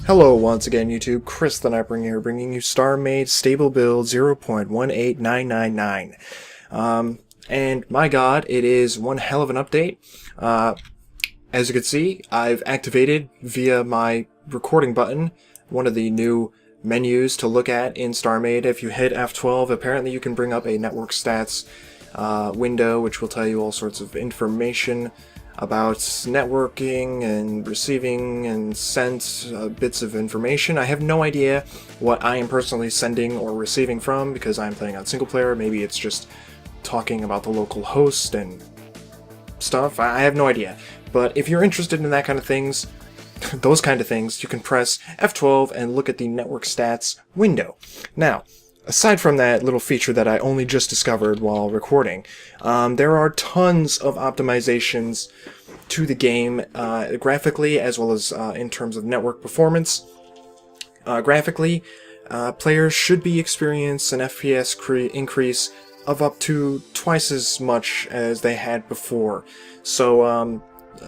Hello once again YouTube, Chris the Nightbringer here, bringing you StarMade Stable Build 0.18999. And my god, it is one hell of an update. As you can see, I've activated via my recording button one of the new menus to look at in StarMade. If you hit F12, apparently you can bring up a network stats window, which will tell you all sorts of information about networking and receiving and sent bits of information. I have no idea what I am personally sending or receiving from because I'm playing on single player. Maybe it's just talking about the local host and stuff. I have no idea. But if you're interested in that kind of things, those kind of things, you can press F12 and look at the network stats window. Now, aside from that little feature that I only just discovered while recording, there are tons of optimizations to the game, graphically as well as in terms of network performance. Graphically, players should be experiencing an FPS increase of up to twice as much as they had before. So,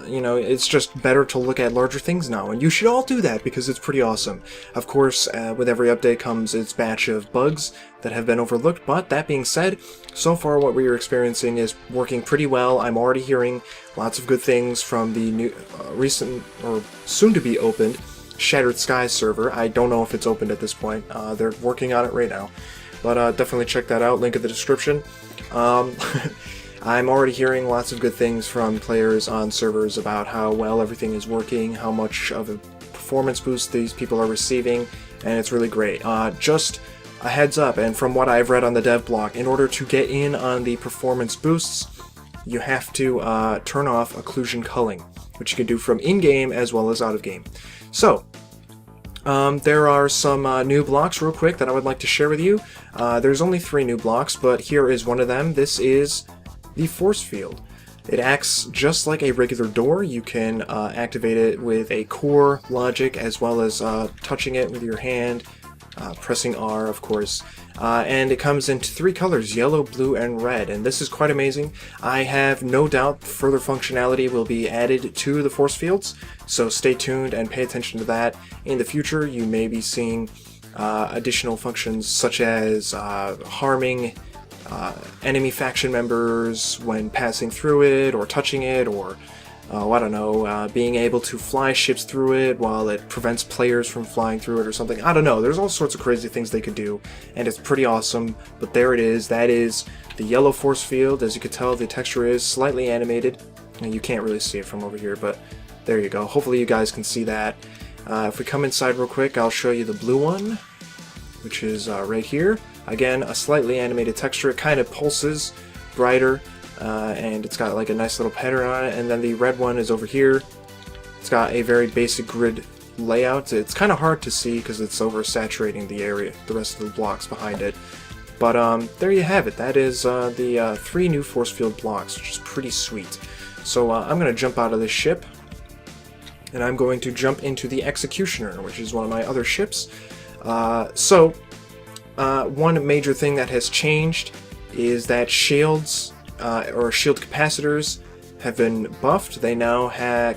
you know, it's just better to look at larger things now, and you should all do that because it's pretty awesome. Of course, with every update comes its batch of bugs that have been overlooked, but that being said, so far what we are experiencing is working pretty well. I'm already hearing lots of good things from the new, recent, or soon-to-be opened Shattered Skies server. I don't know if it's opened at this point. They're working on it right now, but definitely check that out, link in the description. I'm already hearing lots of good things from players on servers about how well everything is working, how much of a performance boost these people are receiving, and it's really great. Just a heads up, and from what I've read on the dev blog, in order to get in on the performance boosts, you have to turn off occlusion culling, which you can do from in-game as well as out-of-game. So, there are some new blocks real quick that I would like to share with you. There's only 3 new blocks, but here is one of them. This is the force field. It acts just like a regular door. You can activate it with a core logic as well as touching it with your hand, pressing R, of course. And it comes into 3 colors, yellow, blue, and red, and this is quite amazing. I have no doubt further functionality will be added to the force fields, so stay tuned and pay attention to that. In the future, you may be seeing additional functions such as harming enemy faction members when passing through it or touching it, or I don't know, being able to fly ships through it while it prevents players from flying through it or something. I don't know, there's all sorts of crazy things they could do, and it's pretty awesome. But there it is, that is the yellow force field. As you can tell, the texture is slightly animated, and you can't really see it from over here, but there you go. Hopefully you guys can see that. If we come inside real quick, I'll show you the blue one, which is right here. Again, a slightly animated texture. It kind of pulses brighter, and it's got like a nice little pattern on it. And then the red one is over here. It's got a very basic grid layout. It's kind of hard to see because it's oversaturating the area, the rest of the blocks behind it. But there you have it. That is the 3 new force field blocks, which is pretty sweet. So I'm going to jump out of this ship, and I'm going to jump into the Executioner, which is one of my other ships. One major thing that has changed is that shields, or shield capacitors, have been buffed. They now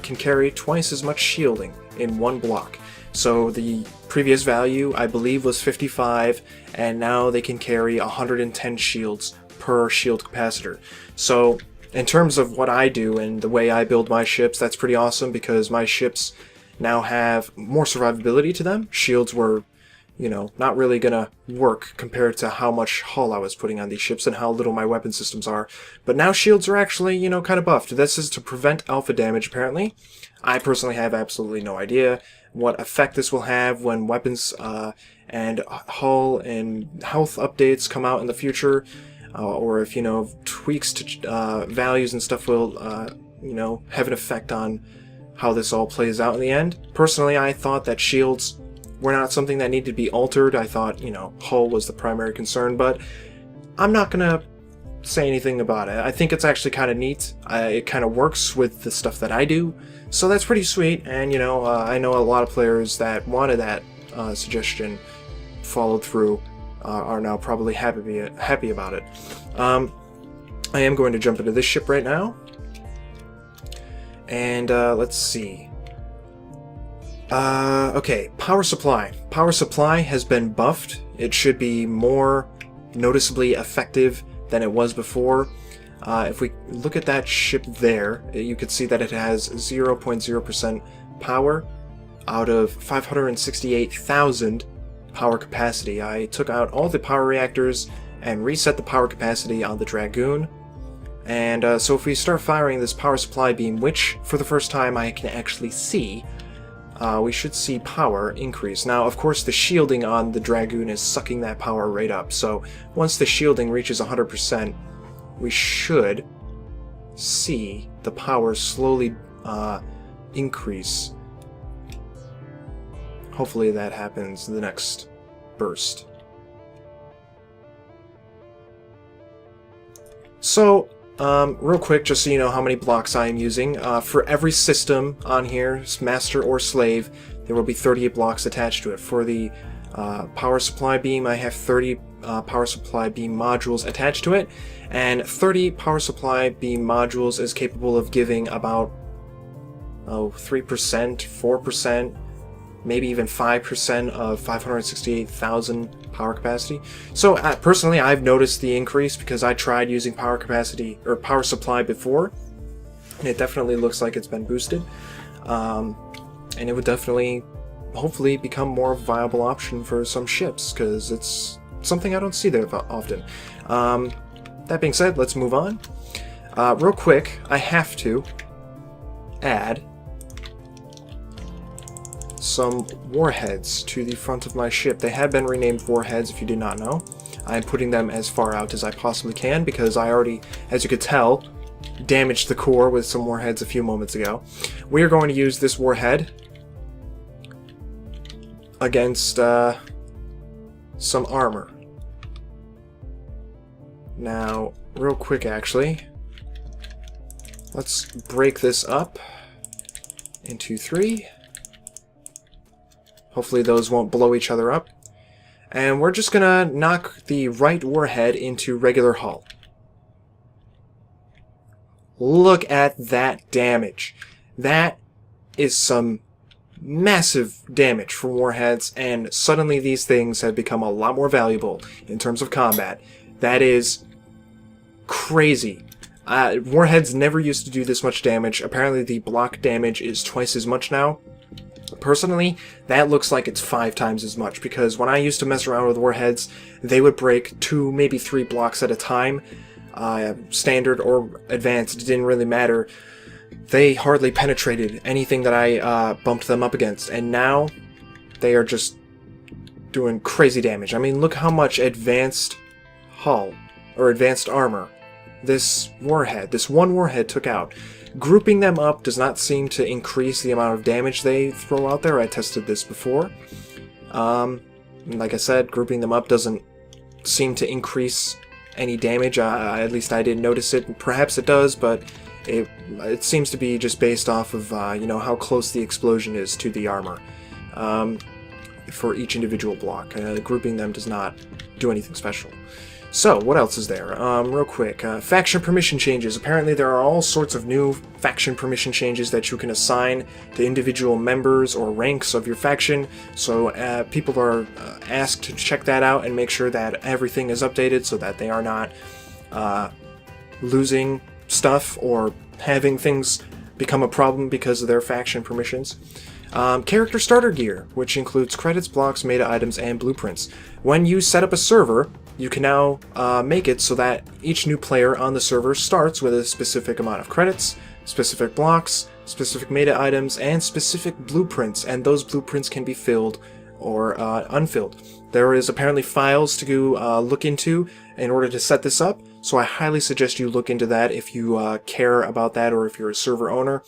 can carry twice as much shielding in one block. So the previous value, I believe, was 55, and now they can carry 110 shields per shield capacitor. So in terms of what I do and the way I build my ships, that's pretty awesome because my ships now have more survivability to them. Shields were, you know, not really gonna work compared to how much hull I was putting on these ships and how little my weapon systems are. But now shields are actually, you know, kind of buffed. This is to prevent alpha damage, apparently. I personally have absolutely no idea what effect this will have when weapons and hull and health updates come out in the future, or if, you know, tweaks to values and stuff will, you know, have an effect on how this all plays out in the end. Personally, I thought that shields were not something that needed to be altered. I thought, you know, hull was the primary concern, but I'm not gonna say anything about it. I think it's actually kind of neat. It kind of works with the stuff that I do, so that's pretty sweet. And, you know, I know a lot of players that wanted that suggestion followed through are now probably happy about it. I am going to jump into this ship right now, and let's see. Okay, power supply. Power supply has been buffed. It should be more noticeably effective than it was before. If we look at that ship there, you can see that it has 0.0% power out of 568,000 power capacity. I took out all the power reactors and reset the power capacity on the Dragoon. And so if we start firing this power supply beam, which for the first time I can actually see, we should see power increase. Now, of course, the shielding on the Dragoon is sucking that power right up. So once the shielding reaches 100%, we should see the power slowly increase. Hopefully that happens the next burst. So, real quick, just so you know how many blocks I am using, for every system on here, master or slave, there will be 38 blocks attached to it. For the power supply beam, I have 30 power supply beam modules attached to it, and 30 power supply beam modules is capable of giving about 3%, 4%, maybe even 5% of 568,000 power capacity. So personally, I've noticed the increase because I tried using power capacity or power supply before, and it definitely looks like it's been boosted. And it would definitely, hopefully, become more viable option for some ships because it's something I don't see there often. That being said, let's move on. Real quick, I have to add some warheads to the front of my ship. They have been renamed warheads, if you did not know. I'm putting them as far out as I possibly can because I already, as you could tell, damaged the core with some warheads a few moments ago. We are going to use this warhead against some armor. Now, real quick actually, let's break this up into 3. Hopefully those won't blow each other up. And we're just gonna knock the right warhead into regular hull. Look at that damage. That is some massive damage from warheads, and suddenly these things have become a lot more valuable in terms of combat. That is crazy. Warheads never used to do this much damage. Apparently the block damage is twice as much now. Personally, that looks like it's 5 times as much, because when I used to mess around with warheads, they would break 2, maybe 3 blocks at a time. Standard or advanced, it didn't really matter. They hardly penetrated anything that I bumped them up against, and now they are just doing crazy damage. I mean, look how much advanced hull, or advanced armor, this one warhead took out. Grouping them up does not seem to increase the amount of damage they throw out there. I tested this before. Like I said, grouping them up doesn't seem to increase any damage. At least I didn't notice it. Perhaps it does, but it seems to be just based off of you know, how close the explosion is to the armor for each individual block. Grouping them does not do anything special. So, what else is there? Real quick, faction permission changes. Apparently there are all sorts of new faction permission changes that you can assign to individual members or ranks of your faction. So people are asked to check that out and make sure that everything is updated so that they are not losing stuff or having things become a problem because of their faction permissions. Character starter gear, which includes credits, blocks, meta items, and blueprints. When you set up a server, you can now make it so that each new player on the server starts with a specific amount of credits, specific blocks, specific meta items, and specific blueprints, and those blueprints can be filled or unfilled. There is apparently files to go look into in order to set this up, so I highly suggest you look into that if you care about that or if you're a server owner.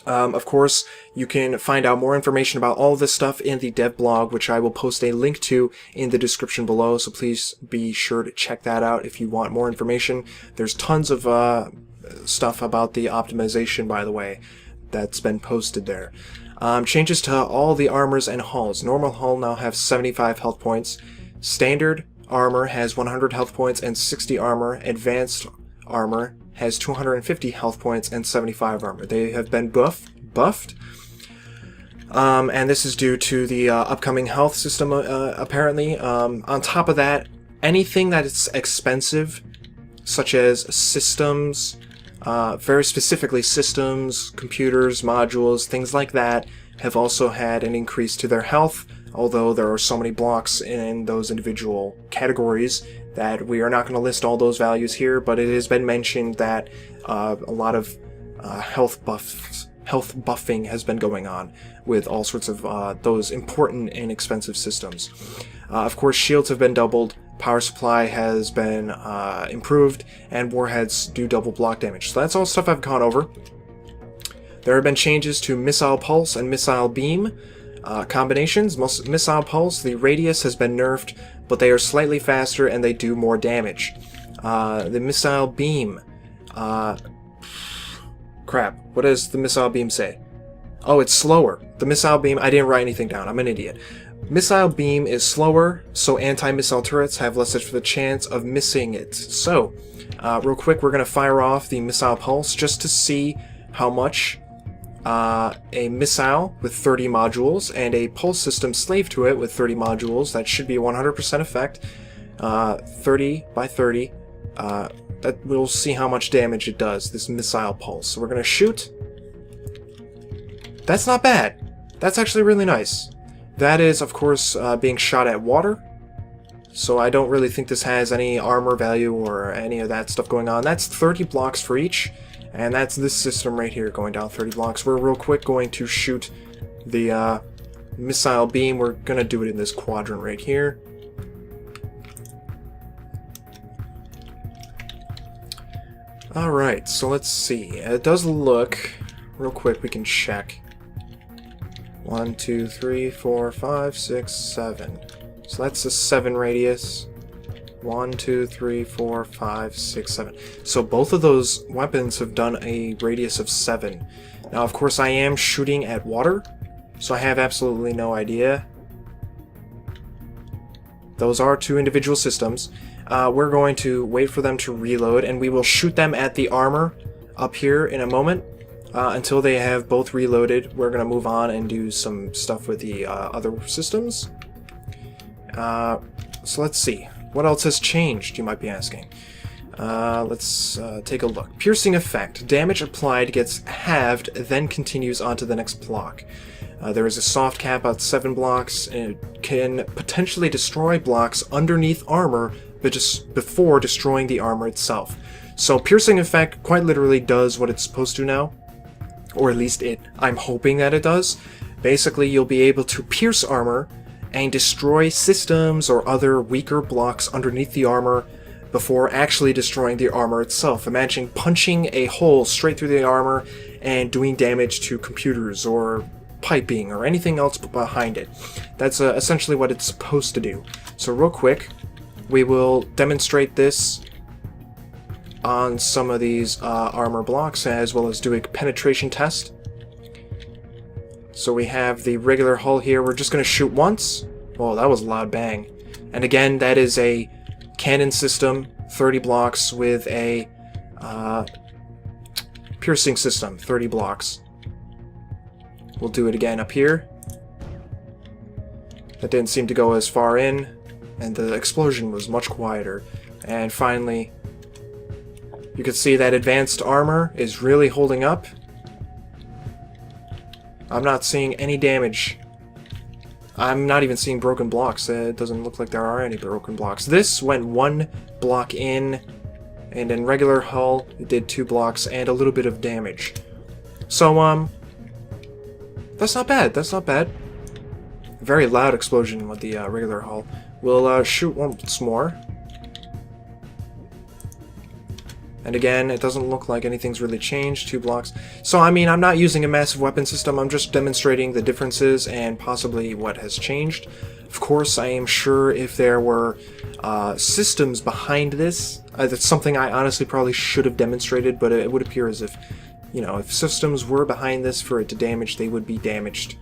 Of course, you can find out more information about all of this stuff in the dev blog, which I will post a link to in the description below, so please be sure to check that out if you want more information. There's tons of stuff about the optimization, by the way, that's been posted there. Changes to all the armors and hulls. Normal hull now have 75 health points. Standard armor has 100 health points and 60 armor. Advanced armor has 250 health points and 75 armor. They have been buffed. And this is due to the upcoming health system, apparently. On top of that, anything that is expensive, such as systems, very specifically systems, computers, modules, things like that, have also had an increase to their health, although there are so many blocks in those individual categories that we are not going to list all those values here, but it has been mentioned that a lot of health buffing has been going on with all sorts of those important and expensive systems. Of course, shields have been doubled, power supply has been improved, and warheads do double block damage. So that's all stuff I've gone over. There have been changes to missile pulse and missile beam combinations. Missile pulse, the radius has been nerfed, but they are slightly faster and they do more damage. The missile beam, crap, what does the missile beam say? Oh, it's slower. The missile beam, I didn't write anything down, I'm an idiot. Missile beam is slower, so anti-missile turrets have less of a chance of missing it. So, real quick, we're going to fire off the missile pulse just to see how much a missile with 30 modules and a pulse system slave to it with 30 modules, that should be 100% effect, 30 by 30, that we'll see how much damage it does, this missile pulse. So we're going to shoot. That's not bad. That's actually really nice. That is, of course, being shot at water, so I don't really think this has any armor value or any of that stuff going on. That's 30 blocks for each, and that's this system right here going down 30 blocks. We're real quick going to shoot the missile beam. We're going to do it in this quadrant right here. Alright, so let's see. It does look, real quick we can check. 1, 2, 3, 4, 5, 6, 7. So that's a 7 radius. 1, 2, 3, 4, 5, 6, 7. So both of those weapons have done a radius of 7. Now, of course, I am shooting at water, so I have absolutely no idea. Those are two individual systems. We're going to wait for them to reload, and we will shoot them at the armor up here in a moment. Until they have both reloaded, we're going to move on and do some stuff with the other systems. So let's see. What else has changed, you might be asking? Let's take a look. Piercing effect. Damage applied gets halved, then continues onto the next block. There is a soft cap at 7 blocks, and it can potentially destroy blocks underneath armor but just before destroying the armor itself. So piercing effect quite literally does what it's supposed to now. Or at least I'm hoping that it does. Basically, you'll be able to pierce armor and destroy systems or other weaker blocks underneath the armor before actually destroying the armor itself. Imagine punching a hole straight through the armor and doing damage to computers or piping or anything else behind it. That's essentially what it's supposed to do. So real quick, we will demonstrate this on some of these armor blocks, as well as do a penetration test. So we have the regular hull here. We're just going to shoot once. Whoa, that was a loud bang. And again, that is a cannon system, 30 blocks, with a piercing system, 30 blocks. We'll do it again up here. That didn't seem to go as far in, and the explosion was much quieter. And finally, you can see that advanced armor is really holding up. I'm not seeing any damage. I'm not even seeing broken blocks. It doesn't look like there are any broken blocks. This went 1 block in, and in regular hull, it did 2 blocks and a little bit of damage. So, that's not bad. That's not bad. Very loud explosion with the regular hull. We'll shoot once more. And again, it doesn't look like anything's really changed. 2 blocks. So, I mean, I'm not using a massive weapon system. I'm just demonstrating the differences and possibly what has changed. Of course, I am sure if there were systems behind this, that's something I honestly probably should have demonstrated, but it would appear as if, you know, if systems were behind this for it to damage, they would be damaged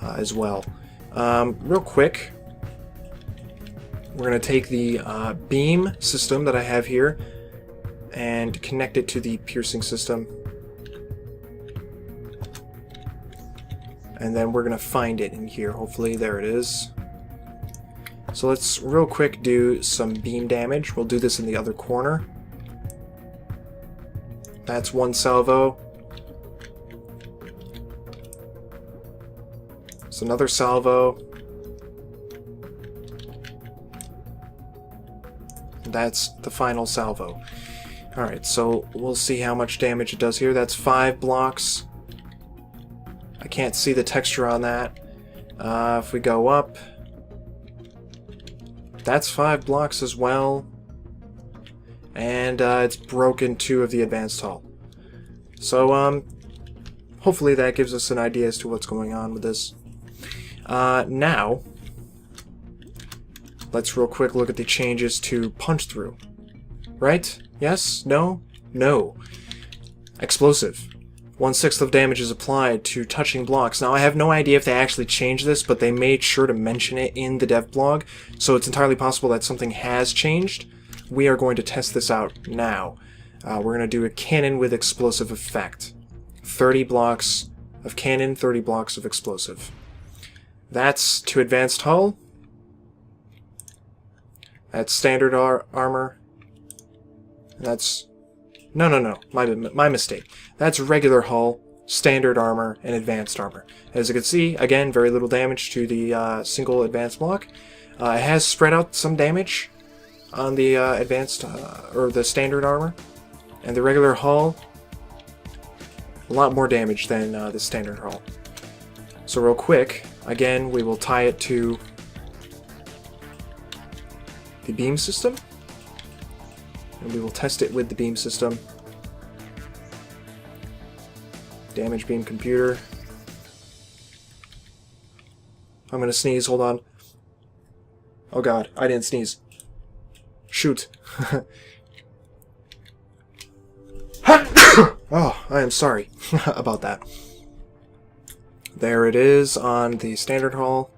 as well. Real quick, we're going to take the beam system that I have here and connect it to the piercing system. and then we're gonna find it in here. Hopefully, there it is. So let's real quick do some beam damage. We'll do this in the other corner. That's one salvo. It's another salvo. That's the final salvo. Alright, so we'll see how much damage it does here. That's 5 blocks. I can't see the texture on that. If we go up, that's 5 blocks as well. And it's broken 2 of the advanced hull. So, hopefully that gives us an idea as to what's going on with this. Now, let's real quick look at the changes to punch through. Right? Yes? No? No. Explosive. 1/6 of damage is applied to touching blocks. Now, I have no idea if they actually changed this, but they made sure to mention it in the dev blog, so it's entirely possible that something has changed. We are going to test this out now. We're going to do a cannon with explosive effect. 30 blocks of cannon, 30 blocks of explosive. That's to advanced hull. That's standard armor. That's... No. My mistake. That's regular hull, standard armor, and advanced armor. As you can see, again, very little damage to the single advanced block. It has spread out some damage on the advanced, or the standard armor. And the regular hull, a lot more damage than the standard hull. So real quick, again, we will tie it to the beam system. And we will test it with the beam system. Damage beam computer. I'm gonna sneeze, hold on. Oh god, I didn't sneeze. Shoot. Oh, I am sorry about that. There it is on the standard hull.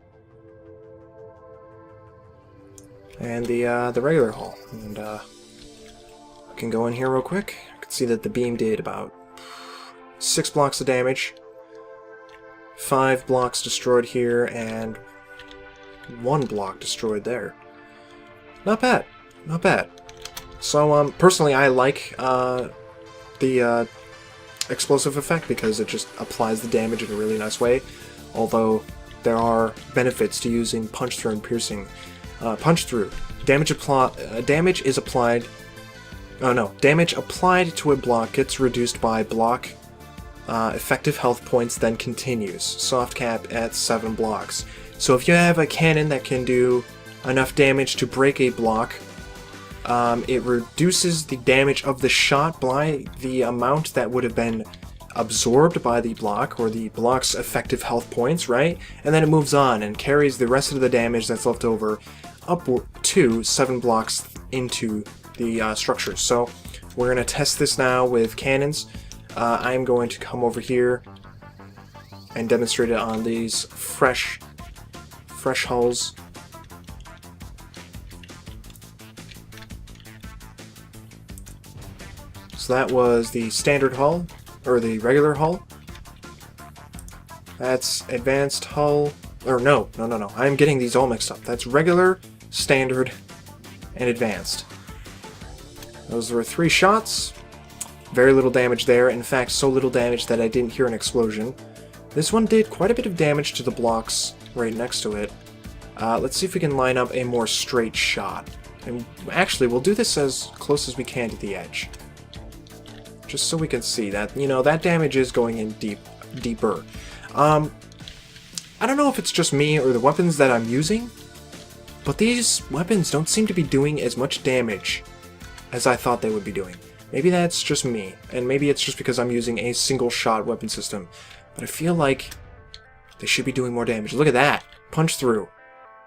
And the regular hull. And I can go in here real quick. I can see that the beam did about 6 blocks of damage. 5 blocks destroyed here, and 1 block destroyed there. Not bad. Not bad. So, personally, I like the explosive effect because it just applies the damage in a really nice way. Although, there are benefits to using punch through and piercing. Punch through. Damage is applied... Oh no. Damage applied to a block gets reduced by block effective health points, then continues. Soft cap at 7 blocks. So if you have a cannon that can do enough damage to break a block, it reduces the damage of the shot by the amount that would have been absorbed by the block, or the block's effective health points, right? And then it moves on and carries the rest of the damage that's left over up to 7 blocks into the structures. So we're going to test this now with cannons. I'm going to come over here and demonstrate it on these fresh hulls. So that was the standard hull, or the regular hull. That's advanced hull, or no, I'm getting these all mixed up. That's regular, standard, and advanced. Those were 3 shots. Very little damage there. In fact, so little damage that I didn't hear an explosion. This one did quite a bit of damage to the blocks right next to it. Let's see if we can line up a more straight shot. And actually, we'll do this as close as we can to the edge. Just so we can see that, you know, that damage is going in deeper. I don't know if it's just me or the weapons that I'm using, but these weapons don't seem to be doing as much damage as I thought they would be doing. Maybe that's just me, and maybe it's just because I'm using a single-shot weapon system, but I feel like they should be doing more damage. Look at that! Punch through.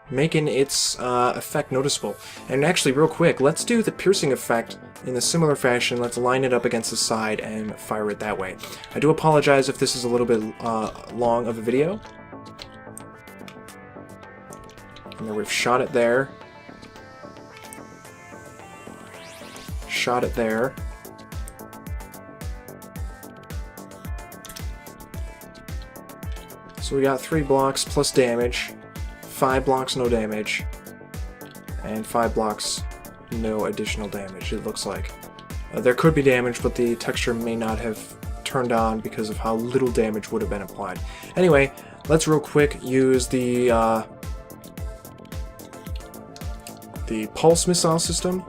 Making its effect noticeable. And actually, real quick, let's do the piercing effect in a similar fashion. Let's line it up against the side and fire it that way. I do apologize if this is a little bit long of a video. And then we've shot it there. Shot it there. So we got 3 blocks plus damage, 5 blocks no damage, and 5 blocks no additional damage, it looks like. There could be damage, but the texture may not have turned on because of how little damage would have been applied. Anyway, let's real quick use the pulse missile system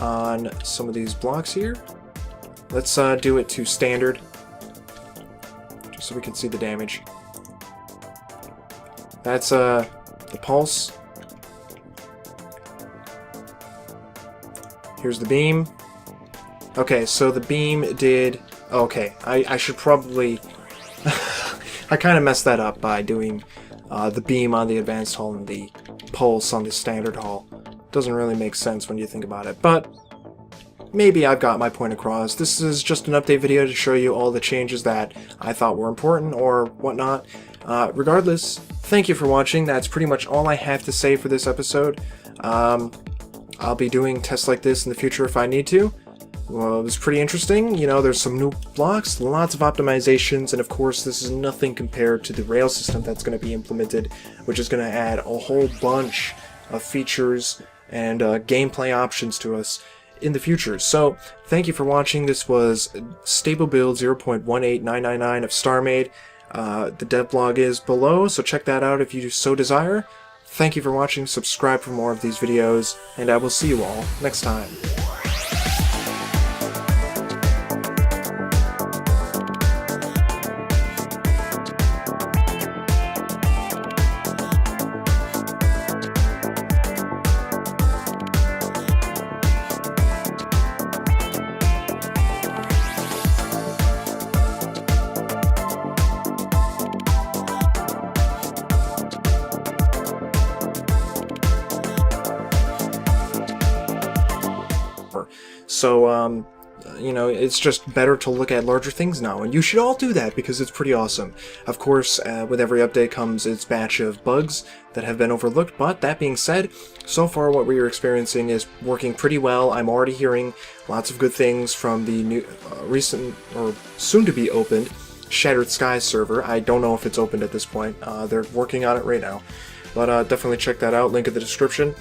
on some of these blocks here. Let's do it to standard, just so we can see the damage. That's the pulse. Here's the beam. Okay, so the beam did... Okay, I should probably... I kind of messed that up by doing the beam on the advanced hull and the pulse on the standard hull. Doesn't really make sense when you think about it, but maybe I've got my point across. This is just an update video to show you all the changes that I thought were important or whatnot. Regardless, thank you for watching. That's pretty much all I have to say for this episode. I'll be doing tests like this in the future if I need to. Well, it was pretty interesting. You know, there's some new blocks, lots of optimizations, and of course this is nothing compared to the rail system that's going to be implemented, which is going to add a whole bunch of features and gameplay options to us in the future. So, thank you for watching. This was Stable Build 0.18999 of StarMade. The dev blog is below, so check that out if you so desire. Thank you for watching, subscribe for more of these videos, and I will see you all next time. So, you know, it's just better to look at larger things now, and you should all do that because it's pretty awesome. Of course, with every update comes its batch of bugs that have been overlooked, but that being said, so far what we are experiencing is working pretty well. I'm already hearing lots of good things from the new, recent, or soon-to-be opened Shattered Skies server. I don't know if it's opened at this point. They're working on it right now, but definitely check that out, link in the description.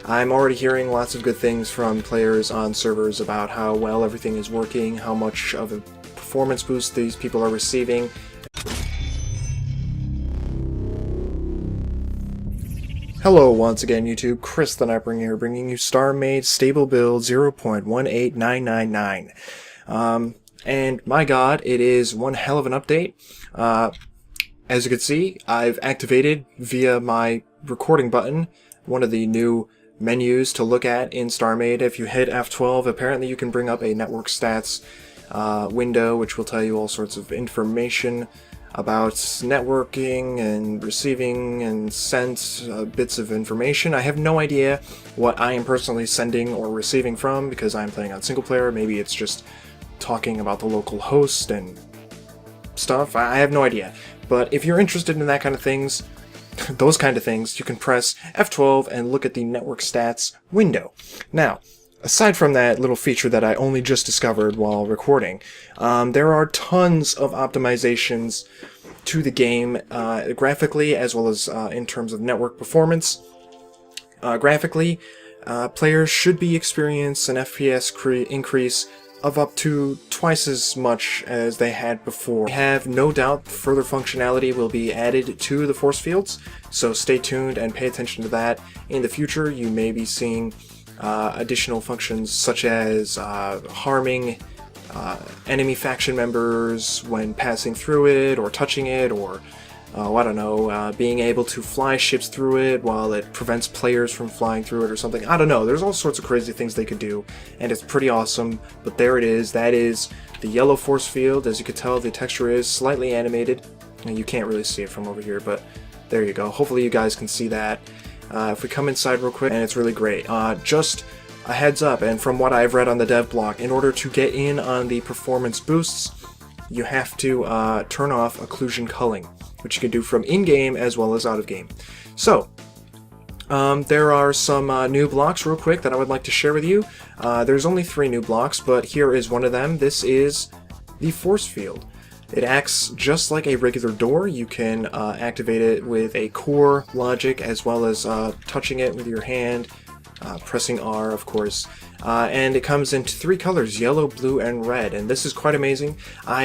I'm already hearing lots of good things from players on servers about how well everything is working, how much of a performance boost these people are receiving. Hello once again YouTube, Chris the Nightbringer here, bringing you StarMade Stable Build 0.18999. And my god, it is one hell of an update. As you can see, I've activated via my recording button one of the new menus to look at in StarMade. If you hit F12, apparently you can bring up a network stats window, which will tell you all sorts of information about networking and receiving and sent bits of information. I have no idea what I am personally sending or receiving from because I'm playing on single player. Maybe it's just talking about the local host and stuff. I have no idea. But if you're interested in that kind of things, those kind of things, you can press F12 and look at the network stats window. Now, aside from that little feature that I only just discovered while recording, there are tons of optimizations to the game, graphically as well as in terms of network performance. Graphically, players should be experiencing an FPS increase of up to twice as much as they had before. I have no doubt further functionality will be added to the force fields, so stay tuned and pay attention to that. In the future, you may be seeing additional functions such as harming enemy faction members when passing through it or touching it, or I don't know, being able to fly ships through it while it prevents players from flying through it or something. I don't know, there's all sorts of crazy things they could do, and it's pretty awesome, but there it is. That is the yellow force field. As you can tell, the texture is slightly animated, and you can't really see it from over here, but there you go. Hopefully you guys can see that. If we come inside real quick, and it's really great. Just a heads up, and from what I've read on the dev blog, in order to get in on the performance boosts, you have to turn off occlusion culling, which you can do from in-game as well as out-of-game. So, there are some new blocks real quick that I would like to share with you. There's only 3 new blocks, but here is one of them. This is the force field. It acts just like a regular door. You can activate it with a core logic as well as touching it with your hand, pressing R, of course. And it comes in 3 colors, yellow, blue, and red, and this is quite amazing. I